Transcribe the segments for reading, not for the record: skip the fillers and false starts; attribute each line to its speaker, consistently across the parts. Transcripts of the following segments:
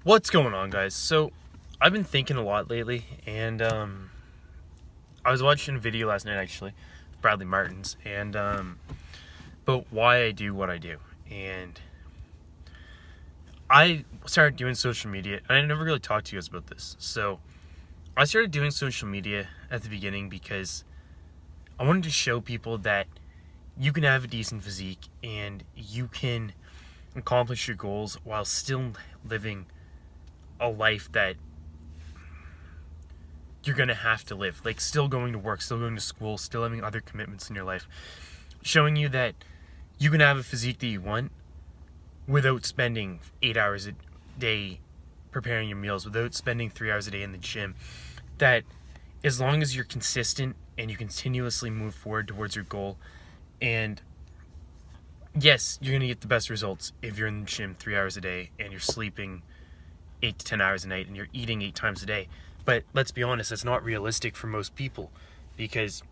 Speaker 1: What's going on, guys? So, I've been thinking a lot lately, and I was watching a video last night actually, Bradley Martin's, and about why I do what I do. And I started doing social media, and I never really talked to you guys about this. So, I started doing social media at the beginning because I wanted to show people that you can have a decent physique and you can accomplish your goals while still living a life that you're going to have to live. Like, still going to work, still going to school, still having other commitments in your life. Showing you that you can have a physique that you want without spending 8 hours a day preparing your meals, without spending 3 hours a day in the gym. That as long as you're consistent and you continuously move forward towards your goal, and yes, you're going to get the best results if you're in the gym 3 hours a day and you're sleeping 8 to 10 hours a night and you're eating 8 times a day. But let's be honest, it's not realistic for most people, because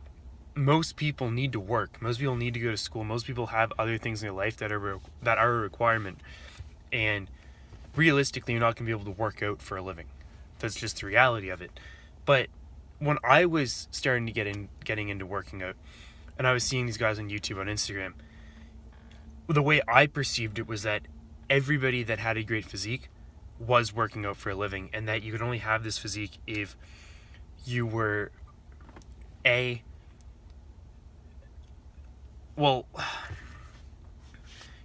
Speaker 1: most people need to work. Most people need to go to school. Most people have other things in their life that are a requirement. And realistically, you're not going to be able to work out for a living. That's just the reality of it. But when I was starting to getting into working out, and I was seeing these guys on YouTube, on Instagram, the way I perceived it was that everybody that had a great physique was working out for a living, and that you could only have this physique if you were you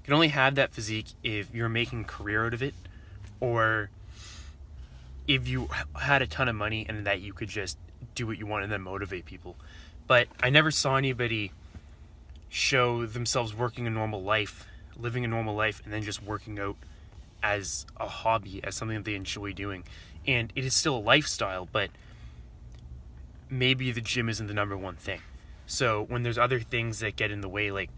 Speaker 1: can only have that physique if you're making a career out of it, or if you had a ton of money and that you could just do what you want and then motivate people. But I never saw anybody show themselves working a normal life, living a normal life, and then just working out as a hobby, as something that they enjoy doing. And it is still a lifestyle, but maybe the gym isn't the number one thing. So when there's other things that get in the way, like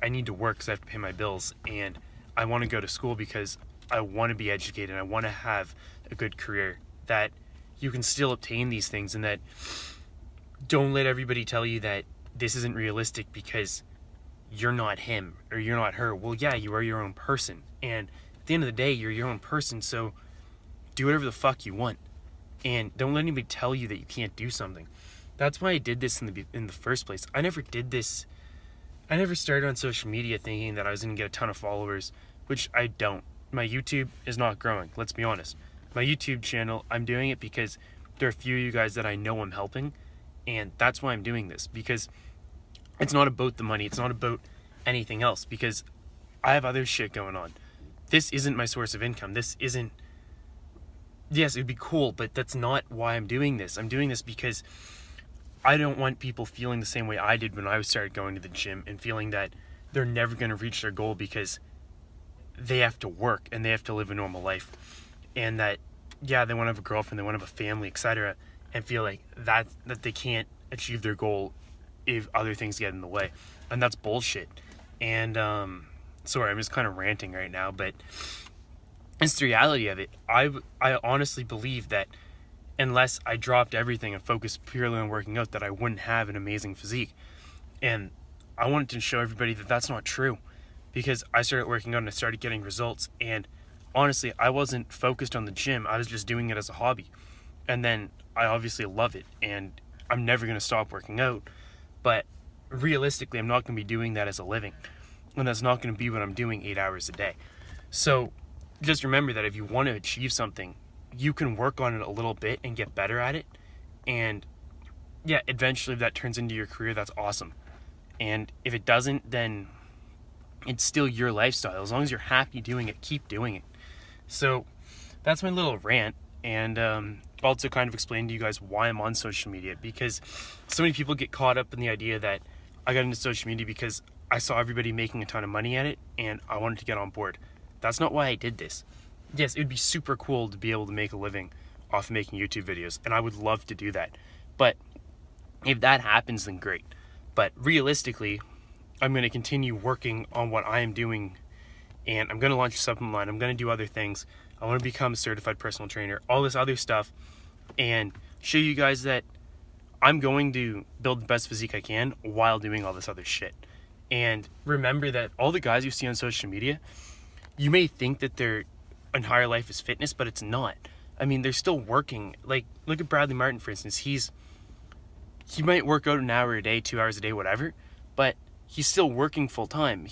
Speaker 1: I need to work because I have to pay my bills, and I want to go to school because I want to be educated, I want to have a good career, that you can still obtain these things. And that don't let everybody tell you that this isn't realistic because you're not him or you're not her. Well, yeah, you are your own person, and at the end of the day, you're your own person, so do whatever the fuck you want. And don't let anybody tell you that you can't do something. That's why I did this in the first place. I never started on social media thinking that I was going to get a ton of followers, which I don't. My YouTube is not growing, let's be honest. My YouTube channel, I'm doing it because there are a few of you guys that I know I'm helping, and that's why I'm doing this. Because it's not about the money, it's not about anything else, because I have other shit going on. This isn't my source of income. This isn't... Yes, it would be cool, but that's not why I'm doing this. I'm doing this because I don't want people feeling the same way I did when I started going to the gym, and feeling that they're never going to reach their goal because they have to work and they have to live a normal life. And that, yeah, they want to have a girlfriend, they want to have a family, etc., and feel like that they can't achieve their goal if other things get in the way. And that's bullshit. And sorry, I'm just kind of ranting right now, but it's the reality of it. I honestly believe that unless I dropped everything and focused purely on working out, that I wouldn't have an amazing physique. And I wanted to show everybody that that's not true, because I started working out and I started getting results. And honestly, I wasn't focused on the gym. I was just doing it as a hobby. And then I obviously love it, and I'm never going to stop working out. But realistically, I'm not going to be doing that as a living. And that's not going to be what I'm doing 8 hours a day. So just remember that if you want to achieve something, you can work on it a little bit and get better at it. And yeah, eventually if that turns into your career, that's awesome. And if it doesn't, then it's still your lifestyle. As long as you're happy doing it, keep doing it. So that's my little rant. And also kind of explain to you guys why I'm on social media, because so many people get caught up in the idea that I got into social media because I saw everybody making a ton of money at it and I wanted to get on board. That's not why I did this. Yes, it would be super cool to be able to make a living off of making YouTube videos, and I would love to do that. But if that happens, then great. But realistically, I'm going to continue working on what I am doing, and I'm going to launch a supplement line. I'm going to do other things. I want to become a certified personal trainer, all this other stuff, and show you guys that I'm going to build the best physique I can while doing all this other shit. And remember that all the guys you see on social media, you may think that they're entire life is fitness, but it's not. I mean, they're still working. Like, look at Bradley Martin, for instance. He might work out an hour a day, 2 hours a day, whatever, but he's still working full time.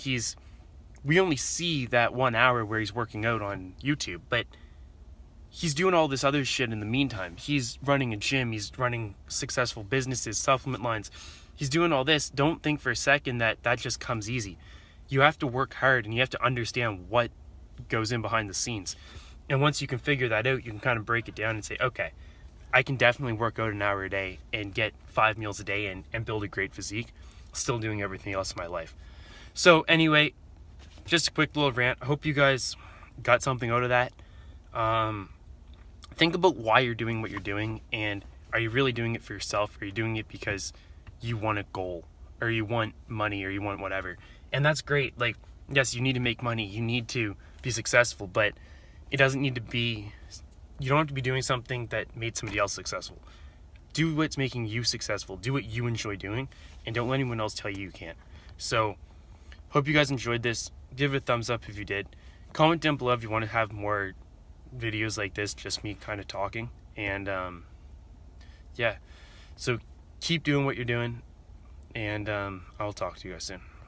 Speaker 1: We only see that 1 hour where he's working out on YouTube, but he's doing all this other shit in the meantime. He's running a gym, he's running successful businesses, supplement lines. He's doing all this. Don't think for a second that just comes easy. You have to work hard, and you have to understand what goes in behind the scenes. And once you can figure that out, you can kind of break it down and say, okay, I can definitely work out an hour a day and get 5 meals a day and build a great physique, still doing everything else in my life. So anyway, just a quick little rant. I hope you guys got something out of that. Think about why you're doing what you're doing, and are you really doing it for yourself? Are you doing it because you want a goal, or you want money, or you want whatever? And that's great. Like, yes, you need to make money, you need to be successful, but it doesn't need to be, you don't have to be doing something that made somebody else successful. Do what's making you successful, do what you enjoy doing, and don't let anyone else tell you can't. So, hope you guys enjoyed this. Give it a thumbs up if you did. Comment down below if you want to have more videos like this, just me kind of talking. And yeah, so keep doing what you're doing, and I'll talk to you guys soon.